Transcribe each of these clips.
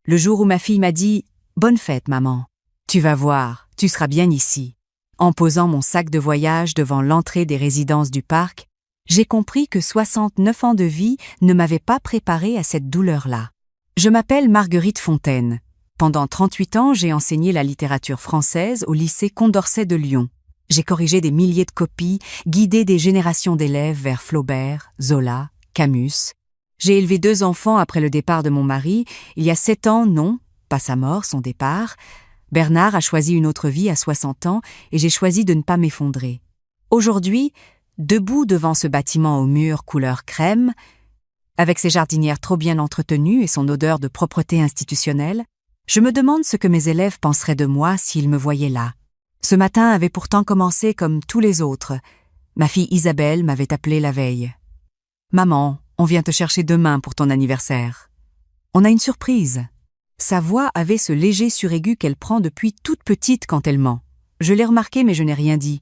Le jour où ma fille m'a dit « Bonne fête, maman. Tu vas voir, tu seras bien ici ». En posant mon sac de voyage devant l'entrée des résidences du parc, j'ai compris que 69 ans de vie ne m'avaient pas préparé à cette douleur-là. Je m'appelle Marguerite Fontaine. Pendant 38 ans, j'ai enseigné la littérature française au lycée Condorcet de Lyon. J'ai corrigé des milliers de copies, guidé des générations d'élèves vers Flaubert, Zola, Camus. J'ai élevé 2 enfants après le départ de mon mari. Il y a 7 ans, non, pas sa mort, son départ. Bernard a choisi une autre vie à 60 ans et j'ai choisi de ne pas m'effondrer. Aujourd'hui, debout devant ce bâtiment aux murs couleur crème, avec ses jardinières trop bien entretenues et son odeur de propreté institutionnelle, je me demande ce que mes élèves penseraient de moi s'ils me voyaient là. Ce matin avait pourtant commencé comme tous les autres. Ma fille Isabelle m'avait appelé la veille. « Maman, on vient te chercher demain pour ton anniversaire. On a une surprise. » Sa voix avait ce léger suraigu qu'elle prend depuis toute petite quand elle ment. Je l'ai remarqué mais je n'ai rien dit.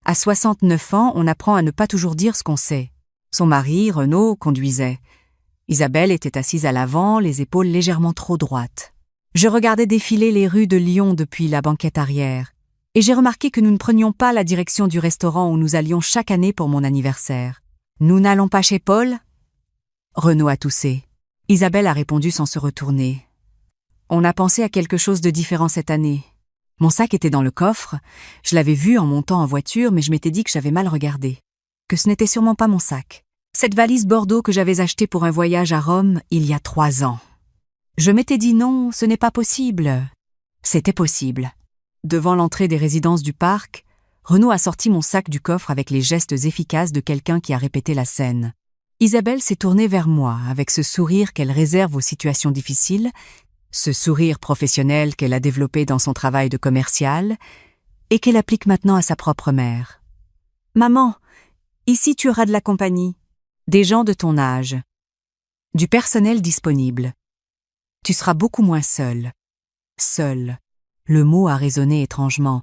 À 69 ans, on apprend à ne pas toujours dire ce qu'on sait. Son mari, Renaud, conduisait. Isabelle était assise à l'avant, les épaules légèrement trop droites. Je regardais défiler les rues de Lyon depuis la banquette arrière, et j'ai remarqué que nous ne prenions pas la direction du restaurant où nous allions chaque année pour mon anniversaire. « Nous n'allons pas chez Paul ?» Renaud a toussé. Isabelle a répondu sans se retourner. « On a pensé à quelque chose de différent cette année. » Mon sac était dans le coffre, je l'avais vu en montant en voiture, mais je m'étais dit que j'avais mal regardé, que ce n'était sûrement pas mon sac. Cette valise Bordeaux que j'avais achetée pour un voyage à Rome il y a 3 ans. Je m'étais dit non, ce n'est pas possible. C'était possible. Devant l'entrée des résidences du parc, Renaud a sorti mon sac du coffre avec les gestes efficaces de quelqu'un qui a répété la scène. Isabelle s'est tournée vers moi avec ce sourire qu'elle réserve aux situations difficiles, ce sourire professionnel qu'elle a développé dans son travail de commercial et qu'elle applique maintenant à sa propre mère. « Maman, ici tu auras de la compagnie, des gens de ton âge, du personnel disponible. Tu seras beaucoup moins seule. » Seule. Le mot a résonné étrangement.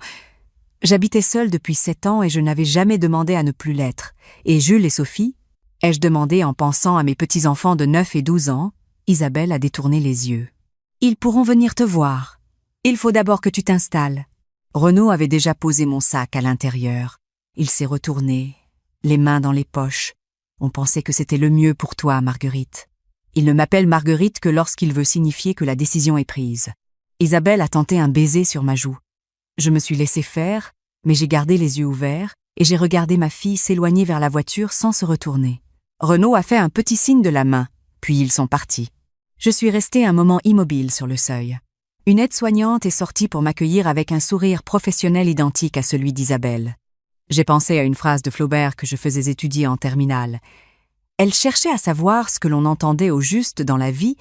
J'habitais seule depuis 7 ans et je n'avais jamais demandé à ne plus l'être. Et Jules et Sophie, ai-je demandé en pensant à mes petits-enfants de 9 et 12 ans, Isabelle a détourné les yeux. « Ils pourront venir te voir. Il faut d'abord que tu t'installes. » Renaud avait déjà posé mon sac à l'intérieur. Il s'est retourné, les mains dans les poches. On pensait que c'était le mieux pour toi, Marguerite. Il ne m'appelle Marguerite que lorsqu'il veut signifier que la décision est prise. Isabelle a tenté un baiser sur ma joue. Je me suis laissé faire, mais j'ai gardé les yeux ouverts et j'ai regardé ma fille s'éloigner vers la voiture sans se retourner. Renaud a fait un petit signe de la main, puis ils sont partis. Je suis restée un moment immobile sur le seuil. Une aide-soignante est sortie pour m'accueillir avec un sourire professionnel identique à celui d'Isabelle. J'ai pensé à une phrase de Flaubert que je faisais étudier en terminale. Elle cherchait à savoir ce que l'on entendait au juste dans la vie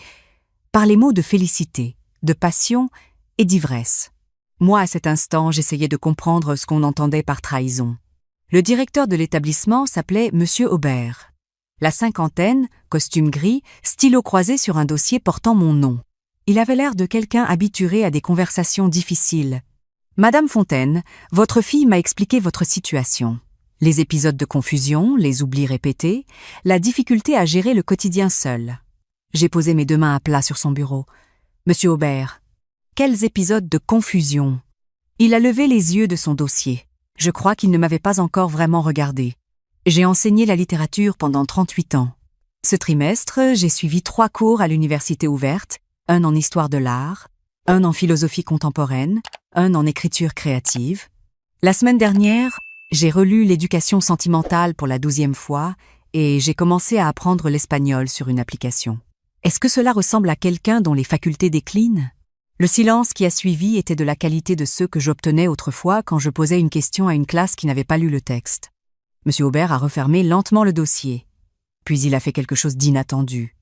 par les mots de félicité, de passion et d'ivresse. Moi, à cet instant, j'essayais de comprendre ce qu'on entendait par trahison. Le directeur de l'établissement s'appelait Monsieur Aubert. La cinquantaine, costume gris, stylo croisé sur un dossier portant mon nom. Il avait l'air de quelqu'un habitué à des conversations difficiles. « Madame Fontaine, votre fille m'a expliqué votre situation. Les épisodes de confusion, les oublis répétés, la difficulté à gérer le quotidien seul. » J'ai posé mes 2 mains à plat sur son bureau. « Monsieur Aubert, quels épisodes de confusion ?» Il a levé les yeux de son dossier. Je crois qu'il ne m'avait pas encore vraiment regardé. J'ai enseigné la littérature pendant 38 ans. Ce trimestre, j'ai suivi 3 cours à l'université ouverte, un en histoire de l'art, un en philosophie contemporaine, un en écriture créative. La semaine dernière, j'ai relu l'éducation sentimentale pour la 12e fois et j'ai commencé à apprendre l'espagnol sur une application. Est-ce que cela ressemble à quelqu'un dont les facultés déclinent? Le silence qui a suivi était de la qualité de ceux que j'obtenais autrefois quand je posais une question à une classe qui n'avait pas lu le texte. Monsieur Aubert a refermé lentement le dossier. Puis il a fait quelque chose d'inattendu.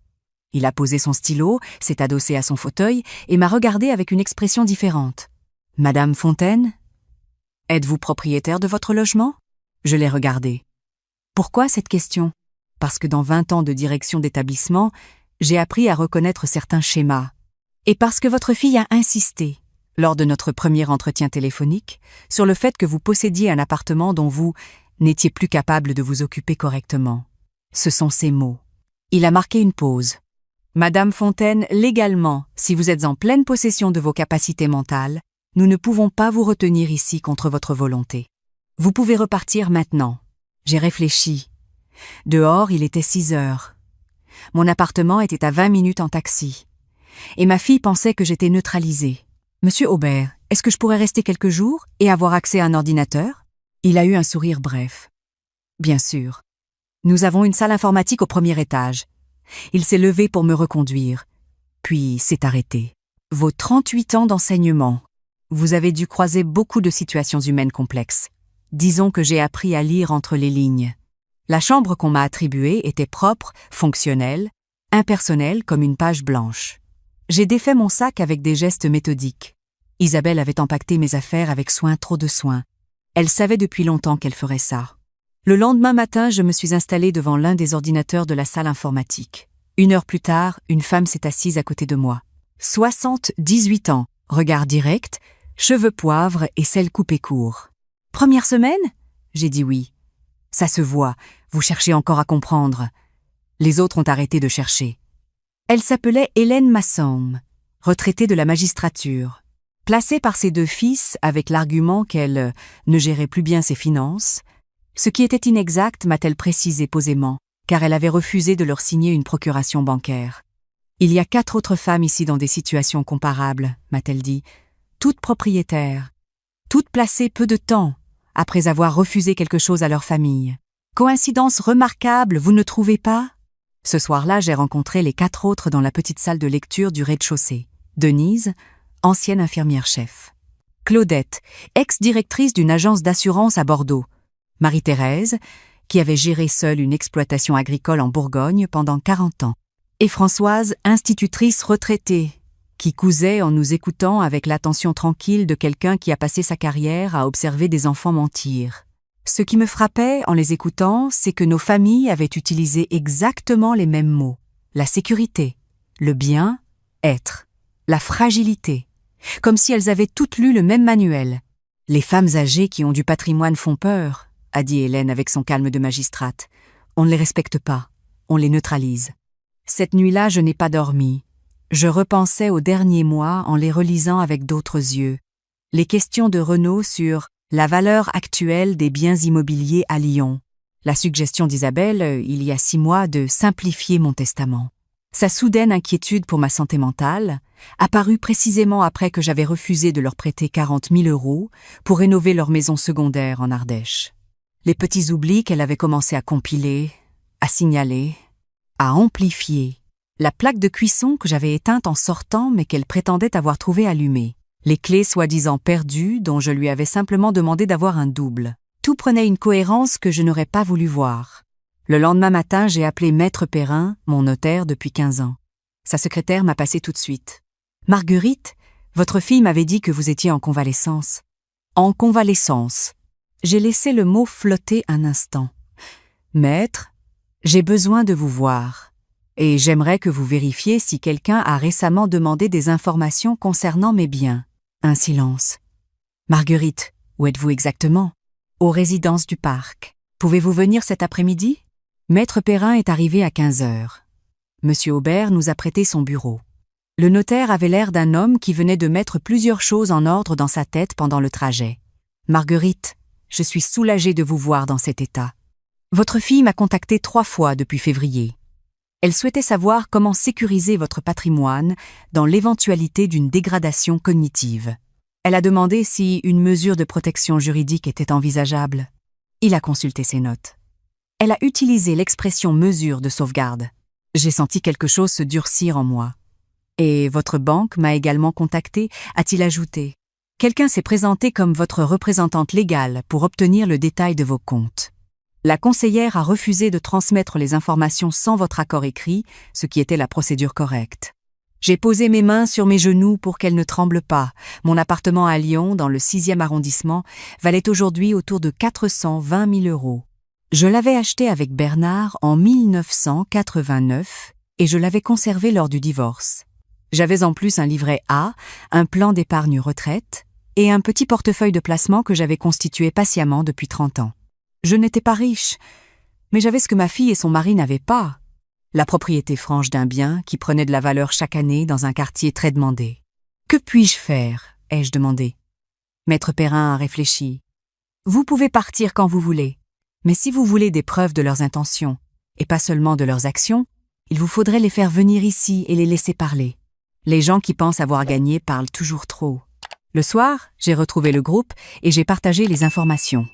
Il a posé son stylo, s'est adossé à son fauteuil et m'a regardé avec une expression différente. « Madame Fontaine, êtes-vous propriétaire de votre logement ?» Je l'ai regardé. Pourquoi cette question? Parce que dans 20 ans de direction d'établissement, j'ai appris à reconnaître certains schémas. Et parce que votre fille a insisté, lors de notre premier entretien téléphonique, sur le fait que vous possédiez un appartement dont vous n'étiez plus capable de vous occuper correctement. Ce sont ces mots. Il a marqué une pause. Madame Fontaine, légalement, si vous êtes en pleine possession de vos capacités mentales, nous ne pouvons pas vous retenir ici contre votre volonté. Vous pouvez repartir maintenant. J'ai réfléchi. Dehors, il était 6 heures. Mon appartement était à 20 minutes en taxi. Et ma fille pensait que j'étais neutralisée. Monsieur Aubert, est-ce que je pourrais rester quelques jours et avoir accès à un ordinateur? Il a eu un sourire bref. Bien sûr. Nous avons une salle informatique au premier étage. Il s'est levé pour me reconduire, puis s'est arrêté. Vos 38 ans d'enseignement. Vous avez dû croiser beaucoup de situations humaines complexes. Disons que j'ai appris à lire entre les lignes. La chambre qu'on m'a attribuée était propre, fonctionnelle, impersonnelle comme une page blanche. J'ai défait mon sac avec des gestes méthodiques. Isabelle avait empaqueté mes affaires avec soin, trop de soin. Elle savait depuis longtemps qu'elle ferait ça. Le lendemain matin, je me suis installée devant l'un des ordinateurs de la salle informatique. 1 heure plus tard, une femme s'est assise à côté de moi. 78 ans, regard direct, cheveux poivre et cils coupés court. « Première semaine ?» J'ai dit oui. « Ça se voit, vous cherchez encore à comprendre. » Les autres ont arrêté de chercher. Elle s'appelait Hélène Masson, retraitée de la magistrature. Placée par ses 2 fils avec l'argument qu'elle ne gérait plus bien ses finances, ce qui était inexact, m'a-t-elle précisé posément, car elle avait refusé de leur signer une procuration bancaire. Il y a 4 autres femmes ici dans des situations comparables, m'a-t-elle dit, toutes propriétaires, toutes placées peu de temps, après avoir refusé quelque chose à leur famille. Coïncidence remarquable, vous ne trouvez pas? Ce soir-là, j'ai rencontré les 4 autres dans la petite salle de lecture du rez-de-chaussée. Denise, ancienne infirmière-chef. Claudette, ex-directrice d'une agence d'assurance à Bordeaux. Marie-Thérèse, qui avait géré seule une exploitation agricole en Bourgogne pendant 40 ans. Et Françoise, institutrice retraitée, qui cousait en nous écoutant avec l'attention tranquille de quelqu'un qui a passé sa carrière à observer des enfants mentir. Ce qui me frappait en les écoutant, c'est que nos familles avaient utilisé exactement les mêmes mots. La sécurité, le bien, être, la fragilité, comme si elles avaient toutes lu le même manuel. Les femmes âgées qui ont du patrimoine font peur, a dit Hélène avec son calme de magistrate. On ne les respecte pas, on les neutralise. Cette nuit-là, je n'ai pas dormi. Je repensais aux derniers mois en les relisant avec d'autres yeux. Les questions de Renaud sur la valeur actuelle des biens immobiliers à Lyon. La suggestion d'Isabelle, il y a 6 mois, de simplifier mon testament. Sa soudaine inquiétude pour ma santé mentale, apparue précisément après que j'avais refusé de leur prêter 40 000 € pour rénover leur maison secondaire en Ardèche. Les petits oublis qu'elle avait commencé à compiler, à signaler, à amplifier. La plaque de cuisson que j'avais éteinte en sortant mais qu'elle prétendait avoir trouvée allumée. Les clés soi-disant perdues dont je lui avais simplement demandé d'avoir un double. Tout prenait une cohérence que je n'aurais pas voulu voir. Le lendemain matin, j'ai appelé Maître Perrin, mon notaire depuis 15 ans. Sa secrétaire m'a passé tout de suite. « Marguerite, votre fille m'avait dit que vous étiez en convalescence. » « En convalescence. » J'ai laissé le mot flotter un instant. « Maître, j'ai besoin de vous voir. Et j'aimerais que vous vérifiez si quelqu'un a récemment demandé des informations concernant mes biens. » Un silence. « Marguerite, où êtes-vous exactement ? » ?»« Aux résidences du parc. Pouvez-vous venir cet après-midi ? » Maître Perrin est arrivé à 15 heures. Monsieur Aubert nous a prêté son bureau. Le notaire avait l'air d'un homme qui venait de mettre plusieurs choses en ordre dans sa tête pendant le trajet. « Marguerite, je suis soulagée de vous voir dans cet état. Votre fille m'a contacté 3 fois depuis février. Elle souhaitait savoir comment sécuriser votre patrimoine dans l'éventualité d'une dégradation cognitive. Elle a demandé si une mesure de protection juridique était envisageable. Il a consulté ses notes. Elle a utilisé l'expression mesure de sauvegarde. J'ai senti quelque chose se durcir en moi. Et votre banque m'a également contacté, a-t-il ajouté. Quelqu'un s'est présenté comme votre représentante légale pour obtenir le détail de vos comptes. La conseillère a refusé de transmettre les informations sans votre accord écrit, ce qui était la procédure correcte. J'ai posé mes mains sur mes genoux pour qu'elles ne tremblent pas. Mon appartement à Lyon, dans le 6e arrondissement, valait aujourd'hui autour de 420 000 €. Je l'avais acheté avec Bernard en 1989 et je l'avais conservé lors du divorce. J'avais en plus un livret A, un plan d'épargne retraite et un petit portefeuille de placement que j'avais constitué patiemment depuis 30 ans. Je n'étais pas riche, mais j'avais ce que ma fille et son mari n'avaient pas, la propriété franche d'un bien qui prenait de la valeur chaque année dans un quartier très demandé. « Que puis-je faire » ai-je demandé. Maître Perrin a réfléchi. « Vous pouvez partir quand vous voulez, mais si vous voulez des preuves de leurs intentions, et pas seulement de leurs actions, il vous faudrait les faire venir ici et les laisser parler. Les gens qui pensent avoir gagné parlent toujours trop. » Le soir, j'ai retrouvé le groupe et j'ai partagé les informations.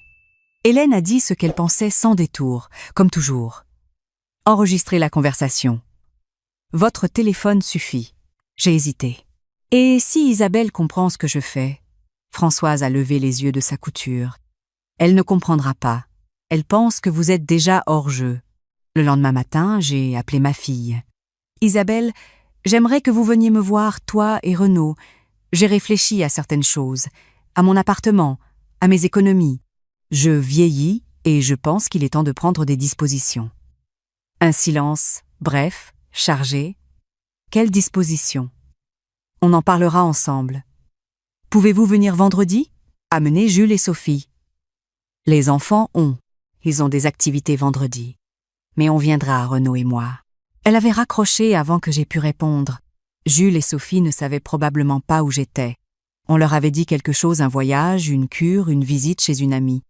Hélène a dit ce qu'elle pensait sans détour, comme toujours. Enregistrez la conversation. Votre téléphone suffit. J'ai hésité. Et si Isabelle comprend ce que je fais? Françoise a levé les yeux de sa couture. Elle ne comprendra pas. Elle pense que vous êtes déjà hors jeu. Le lendemain matin, j'ai appelé ma fille. Isabelle, j'aimerais que vous veniez me voir, toi et Renaud. J'ai réfléchi à certaines choses, à mon appartement, à mes économies. Je vieillis et je pense qu'il est temps de prendre des dispositions. Un silence, bref, chargé. Quelle disposition? On en parlera ensemble. Pouvez-vous venir vendredi? Amenez Jules et Sophie. Les enfants ils ont des activités vendredi. Mais on viendra, Renaud et moi. Elle avait raccroché avant que j'aie pu répondre. Jules et Sophie ne savaient probablement pas où j'étais. On leur avait dit quelque chose, un voyage, une cure, une visite chez une amie.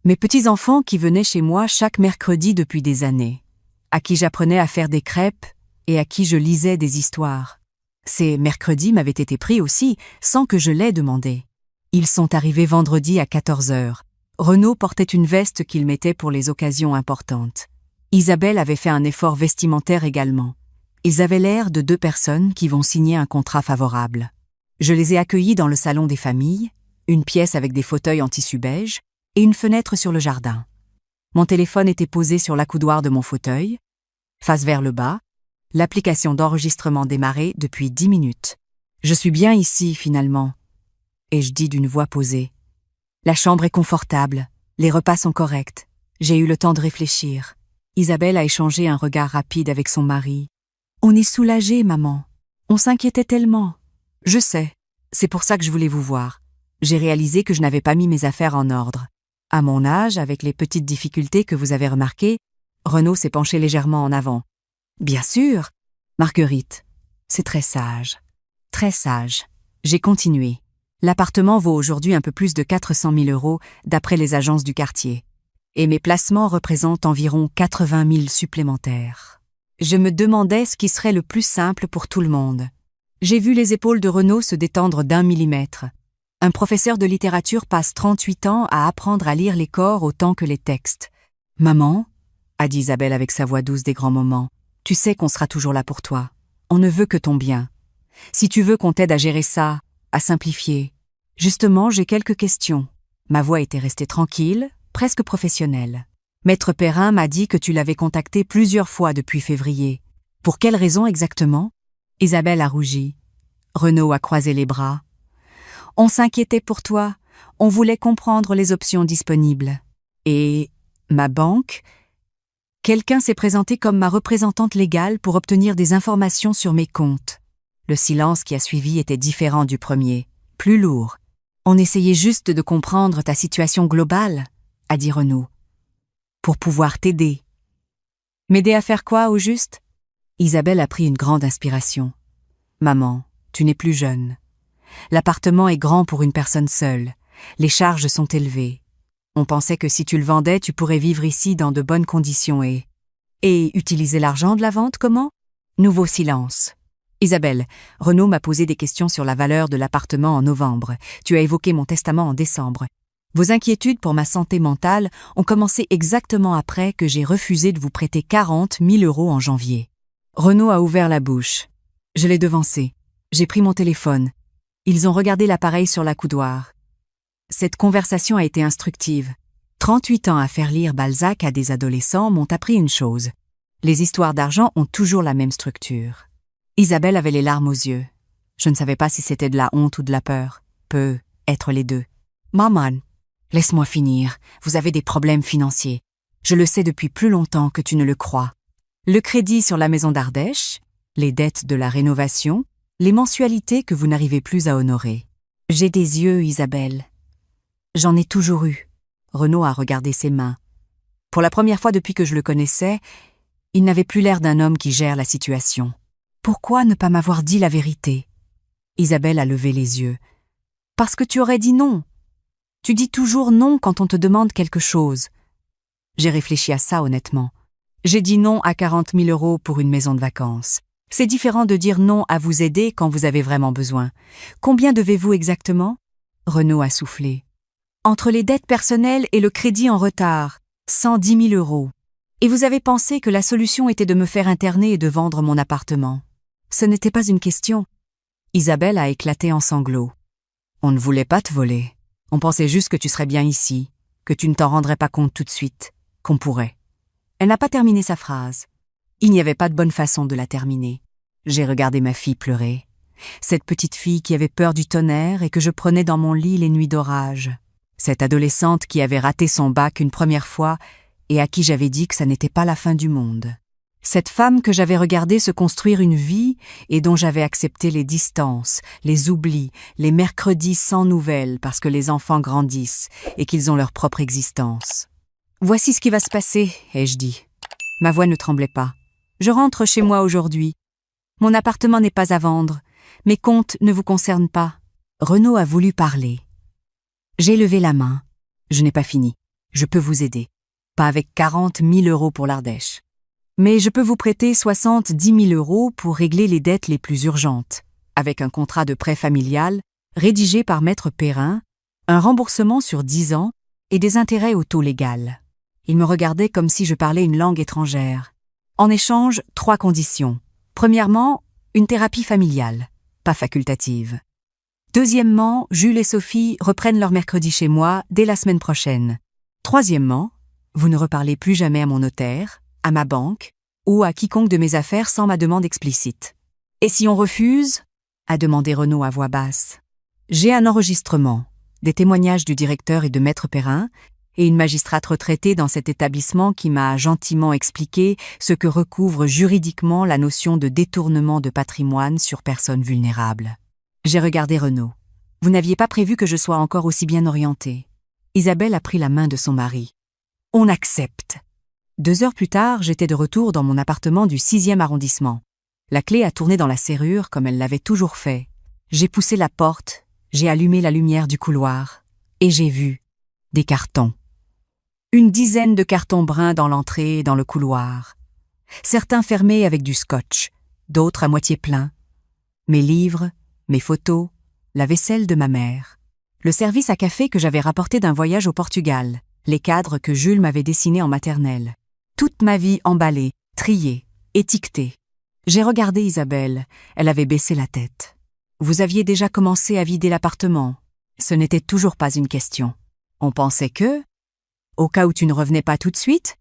Mes petits-enfants qui venaient chez moi chaque mercredi depuis des années, à qui j'apprenais à faire des crêpes et à qui je lisais des histoires. Ces mercredis m'avaient été pris aussi, sans que je l'aie demandé. Ils sont arrivés vendredi à 14h. Renaud portait une veste qu'il mettait pour les occasions importantes. Isabelle avait fait un effort vestimentaire également. Ils avaient l'air de deux personnes qui vont signer un contrat favorable. Je les ai accueillis dans le salon des familles, une pièce avec des fauteuils en tissu beige et une fenêtre sur le jardin. Mon téléphone était posé sur l'accoudoir de mon fauteuil. Face vers le bas, l'application d'enregistrement démarrait depuis 10 minutes. Je suis bien ici, finalement. Et je dis d'une voix posée. La chambre est confortable, les repas sont corrects. J'ai eu le temps de réfléchir. Isabelle a échangé un regard rapide avec son mari. On est soulagés, maman. On s'inquiétait tellement. Je sais. C'est pour ça que je voulais vous voir. J'ai réalisé que je n'avais pas mis mes affaires en ordre. À mon âge, avec les petites difficultés que vous avez remarquées, Renaud s'est penché légèrement en avant. Bien sûr, Marguerite. C'est très sage. Très sage. J'ai continué. L'appartement vaut aujourd'hui un peu plus de 400 000 € d'après les agences du quartier. Et mes placements représentent environ 80 000 supplémentaires. Je me demandais ce qui serait le plus simple pour tout le monde. J'ai vu les épaules de Renaud se détendre d'1 millimètre. Un professeur de littérature passe 38 ans à apprendre à lire les corps autant que les textes. « Maman » a dit Isabelle avec sa voix douce des grands moments, « tu sais qu'on sera toujours là pour toi. On ne veut que ton bien. Si tu veux qu'on t'aide à gérer ça, à simplifier. Justement, j'ai quelques questions. » Ma voix était restée tranquille, presque professionnelle. Maître Perrin m'a dit que tu l'avais contacté plusieurs fois depuis février. Pour quelle raison exactement? Isabelle a rougi. Renaud a croisé les bras. On s'inquiétait pour toi. On voulait comprendre les options disponibles. Et ma banque? Quelqu'un s'est présenté comme ma représentante légale pour obtenir des informations sur mes comptes. Le silence qui a suivi était différent du premier, plus lourd. On essayait juste de comprendre ta situation globale, a dit Renaud. Pour pouvoir t'aider. M'aider à faire quoi, au juste? Isabelle a pris une grande inspiration. Maman, tu n'es plus jeune. L'appartement est grand pour une personne seule. Les charges sont élevées. On pensait que si tu le vendais, tu pourrais vivre ici dans de bonnes conditions et utiliser l'argent de la vente, comment? Nouveau silence. Isabelle, Renaud m'a posé des questions sur la valeur de l'appartement en novembre. Tu as évoqué mon testament en décembre. Vos inquiétudes pour ma santé mentale ont commencé exactement après que j'ai refusé de vous prêter 40 000 € en janvier. Renaud a ouvert la bouche. Je l'ai devancé. J'ai pris mon téléphone. Ils ont regardé l'appareil sur l'accoudoir. Cette conversation a été instructive. 38 ans à faire lire Balzac à des adolescents m'ont appris une chose. Les histoires d'argent ont toujours la même structure. Isabelle avait les larmes aux yeux. Je ne savais pas si c'était de la honte ou de la peur. Peut être les deux. « Maman, laisse-moi finir. Vous avez des problèmes financiers. Je le sais depuis plus longtemps que tu ne le crois. Le crédit sur la maison d'Ardèche, les dettes de la rénovation, les mensualités que vous n'arrivez plus à honorer. J'ai des yeux, Isabelle. J'en ai toujours eu. » Renaud a regardé ses mains. Pour la première fois depuis que je le connaissais, Il n'avait plus l'air d'un homme qui gère la situation. Pourquoi ne pas m'avoir dit la vérité? Isabelle a levé les yeux. Parce que tu aurais dit non. Tu dis toujours non quand on te demande quelque chose. J'ai réfléchi à ça honnêtement. J'ai dit non à 40 000 € pour une maison de vacances. C'est différent de dire non à vous aider quand vous avez vraiment besoin. Combien devez-vous exactement? Renaud a soufflé. Entre les dettes personnelles et le crédit en retard, 110 000 €. Et vous avez pensé que la solution était de me faire interner et de vendre mon appartement. Ce n'était pas une question. Isabelle a éclaté en sanglots. On ne voulait pas te voler. On pensait juste que tu serais bien ici, que tu ne t'en rendrais pas compte tout de suite, qu'on pourrait. Elle n'a pas terminé sa phrase. Il n'y avait pas de bonne façon de la terminer. J'ai regardé ma fille pleurer. Cette petite fille qui avait peur du tonnerre et que je prenais dans mon lit les nuits d'orage. Cette adolescente qui avait raté son bac une première fois et à qui j'avais dit que ça n'était pas la fin du monde. Cette femme que j'avais regardée se construire une vie et dont j'avais accepté les distances, les oublis, les mercredis sans nouvelles parce que les enfants grandissent et qu'ils ont leur propre existence. « Voici ce qui va se passer », ai-je dit. Ma voix ne tremblait pas. « Je rentre chez moi aujourd'hui. Mon appartement n'est pas à vendre. Mes comptes ne vous concernent pas. » Renaud a voulu parler. J'ai levé la main. « Je n'ai pas fini. Je peux vous aider. Pas avec 40 000 € pour l'Ardèche. Mais je peux vous prêter 70 000 € pour régler les dettes les plus urgentes, avec un contrat de prêt familial rédigé par Maître Perrin, un remboursement sur 10 ans et des intérêts au taux légal. » Il me regardait comme si je parlais une langue étrangère. En échange, 3 conditions. Premièrement, une thérapie familiale, pas facultative. Deuxièmement, Jules et Sophie reprennent leur mercredi chez moi dès la semaine prochaine. Troisièmement, vous ne reparlez plus jamais à mon notaire, à ma banque ou à quiconque de mes affaires sans ma demande explicite. Et si on refuse? A demandé Renaud à voix basse. J'ai un enregistrement, des témoignages du directeur et de Maître Perrin, et une magistrate retraitée dans cet établissement qui m'a gentiment expliqué ce que recouvre juridiquement la notion de détournement de patrimoine sur personnes vulnérables. J'ai regardé Renaud. Vous n'aviez pas prévu que je sois encore aussi bien orientée. Isabelle a pris la main de son mari. On accepte. 2 heures plus tard, j'étais de retour dans mon appartement du 6e arrondissement. La clé a tourné dans la serrure comme elle l'avait toujours fait. J'ai poussé la porte, j'ai allumé la lumière du couloir, et j'ai vu des cartons. Une dizaine de cartons bruns dans l'entrée et dans le couloir. Certains fermés avec du scotch, d'autres à moitié pleins. Mes livres, mes photos, la vaisselle de ma mère. Le service à café que j'avais rapporté d'un voyage au Portugal, les cadres que Jules m'avait dessinés en maternelle. Toute ma vie emballée, triée, étiquetée. J'ai regardé Isabelle, elle avait baissé la tête. Vous aviez déjà commencé à vider l'appartement. Ce n'était toujours pas une question. On pensait que, au cas où tu ne revenais pas tout de suite,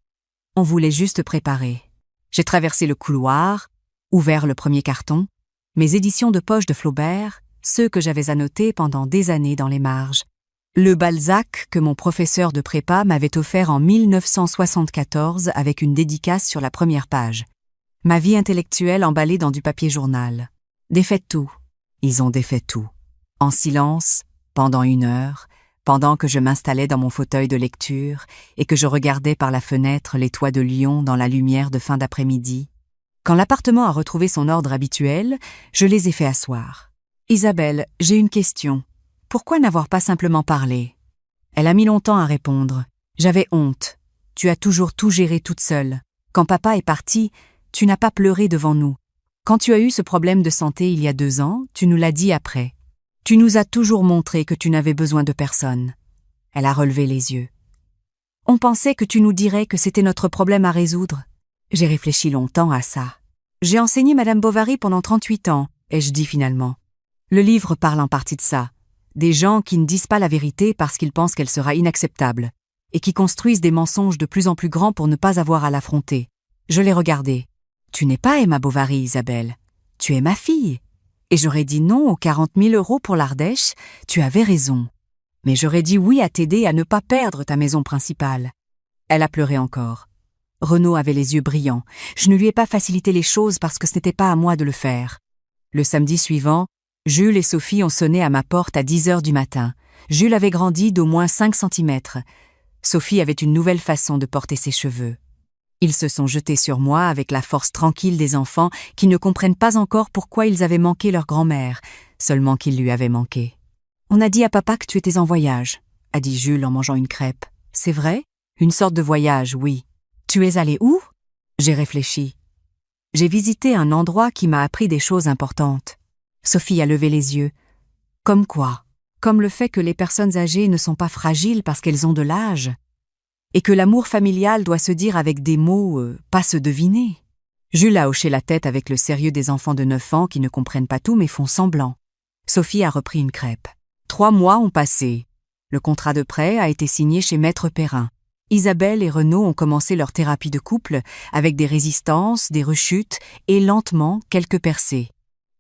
on voulait juste préparer. J'ai traversé le couloir, ouvert le premier carton, mes éditions de poche de Flaubert, ceux que j'avais annotés pendant des années dans les marges. Le Balzac que mon professeur de prépa m'avait offert en 1974 avec une dédicace sur la première page. Ma vie intellectuelle emballée dans du papier journal. Défait tout. Ils ont défait tout. En silence, pendant 1 heure, pendant que je m'installais dans mon fauteuil de lecture et que je regardais par la fenêtre les toits de Lyon dans la lumière de fin d'après-midi. Quand l'appartement a retrouvé son ordre habituel, je les ai fait asseoir. « Isabelle, j'ai une question. Pourquoi n'avoir pas simplement parlé ?» Elle a mis longtemps à répondre. J'avais honte. Tu as toujours tout géré toute seule. Quand papa est parti, tu n'as pas pleuré devant nous. Quand tu as eu ce problème de santé il y a 2 ans, tu nous l'as dit après. Tu nous as toujours montré que tu n'avais besoin de personne. Elle a relevé les yeux. On pensait que tu nous dirais que c'était notre problème à résoudre. J'ai réfléchi longtemps à ça. J'ai enseigné Madame Bovary pendant 38 ans, ai-je dit finalement. Le livre parle en partie de ça. Des gens qui ne disent pas la vérité parce qu'ils pensent qu'elle sera inacceptable, et qui construisent des mensonges de plus en plus grands pour ne pas avoir à l'affronter. Je l'ai regardé. Tu n'es pas Emma Bovary, Isabelle. Tu es ma fille. Et j'aurais dit non aux 40 000 € pour l'Ardèche, tu avais raison. Mais j'aurais dit oui à t'aider à ne pas perdre ta maison principale. Elle a pleuré encore. Renaud avait les yeux brillants. Je ne lui ai pas facilité les choses parce que ce n'était pas à moi de le faire. Le samedi suivant, Jules et Sophie ont sonné à ma porte à 10 heures du matin. Jules avait grandi d'au moins 5 cm. Sophie avait une nouvelle façon de porter ses cheveux. Ils se sont jetés sur moi avec la force tranquille des enfants qui ne comprennent pas encore pourquoi ils avaient manqué leur grand-mère, seulement qu'ils lui avaient manqué. « On a dit à papa que tu étais en voyage », a dit Jules en mangeant une crêpe. « C'est vrai ? Une sorte de voyage, oui. Tu es allé où ?» J'ai réfléchi. J'ai visité un endroit qui m'a appris des choses importantes. Sophie a levé les yeux. Comme quoi ? Comme le fait que les personnes âgées ne sont pas fragiles parce qu'elles ont de l'âge. Et que l'amour familial doit se dire avec des mots, pas se deviner. Jules a hoché la tête avec le sérieux des enfants de 9 ans qui ne comprennent pas tout mais font semblant. Sophie a repris une crêpe. 3 mois ont passé. Le contrat de prêt a été signé chez Maître Perrin. Isabelle et Renaud ont commencé leur thérapie de couple avec des résistances, des rechutes et lentement quelques percées.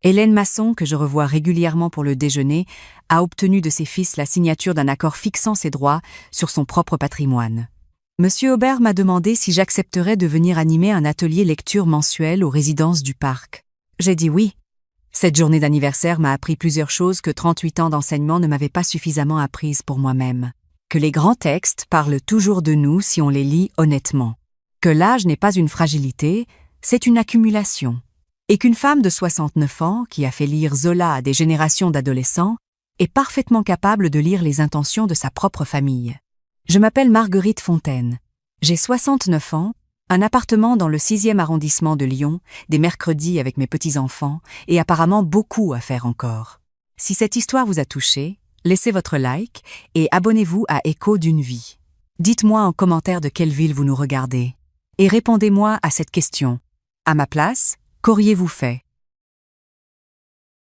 Hélène Masson, que je revois régulièrement pour le déjeuner, a obtenu de ses fils la signature d'un accord fixant ses droits sur son propre patrimoine. Monsieur Aubert m'a demandé si j'accepterais de venir animer un atelier lecture mensuel aux résidences du parc. J'ai dit oui. Cette journée d'anniversaire m'a appris plusieurs choses que 38 ans d'enseignement ne m'avaient pas suffisamment apprises pour moi-même. Que les grands textes parlent toujours de nous si on les lit honnêtement. Que l'âge n'est pas une fragilité, c'est une accumulation. Et qu'une femme de 69 ans, qui a fait lire Zola à des générations d'adolescents, est parfaitement capable de lire les intentions de sa propre famille. Je m'appelle Marguerite Fontaine. J'ai 69 ans, un appartement dans le 6e arrondissement de Lyon, des mercredis avec mes petits-enfants, et apparemment beaucoup à faire encore. Si cette histoire vous a touché, laissez votre like et abonnez-vous à Écho d'une vie. Dites-moi en commentaire de quelle ville vous nous regardez. Et répondez-moi à cette question. À ma place, qu'auriez-vous fait ?